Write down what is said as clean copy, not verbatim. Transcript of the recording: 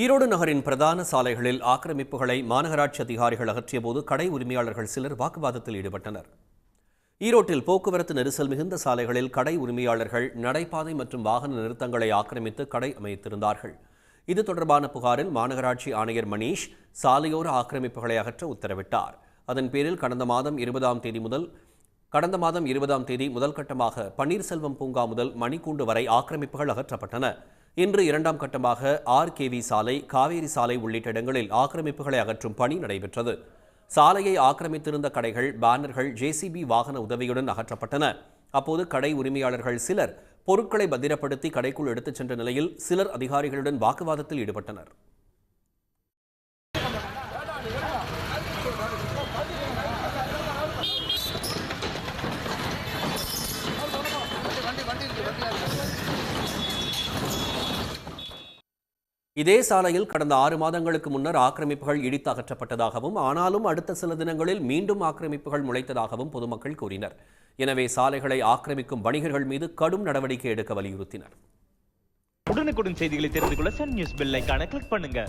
ஈரோடு நகரின் பிரதான சாலைகளில் ஆக்கிரமிப்புகளை மாநகராட்சி அதிகாரிகள் அகற்றியபோது கடை உரிமையாளர்கள் சிலர் வாக்குவாதத்தில் ஈடுபட்டனர். ஈரோட்டில் போக்குவரத்து நெரிசல் மிகுந்த சாலைகளில் கடை உரிமையாளர்கள் நடைபாதை மற்றும் வாகன நிறுத்தங்களை ஆக்கிரமித்து கடை அமைத்திருந்தார்கள். இது தொடர்பான புகாரில் மாநகராட்சி ஆணையர் மணீஷ் சாலையோர ஆக்கிரமிப்புகளை அகற்ற உத்தரவிட்டார். அதன் பேரில் கடந்த மாதம் 20ஆம் தேதி முதல் கட்டமாக பன்னீர்செல்வம் பூங்கா முதல் மணிக்கூண்டு வரை ஆக்கிரமிப்புகள் அகற்றப்பட்டன. இன்று 2ஆம் கட்டமாக RKV சாலை, காவேரி சாலை உள்ளிட்ட இடங்களில் ஆக்கிரமிப்புகளை அகற்றும் பணி நடைபெற்றது. சாலையை ஆக்கிரமித்திருந்த கடைகள், பேனர்கள் JCB வாகன உதவியுடன் அகற்றப்பட்டன. அப்போது கடை உரிமையாளர்கள் சிலர் பொருட்களை பத்திரப்படுத்தி கடைக்குள் எடுத்துச் சென்ற நிலையில் சிலர் அதிகாரிகளுடன் வாக்குவாதத்தில் ஈடுபட்டனர். இதே சாலையில் கடந்த 6 மாதங்களுக்கு முன்னர் ஆக்கிரமிப்புகள் இடித்து அகற்றப்பட்டதாகவும், ஆனாலும் அடுத்த சில தினங்களில் மீண்டும் ஆக்கிரமிப்புகள் முளைத்ததாகவும் பொதுமக்கள் கூறினர். எனவே சாலைகளை ஆக்கிரமிக்கும் வணிகர்கள் மீது கடும் நடவடிக்கை எடுக்க வலியுறுத்தினர். உடனுக்குடன் செய்திகளை தெரிந்து கொள்ள சன் நியூஸ் பெல் ஐகானை கிளிக் பண்ணுங்க.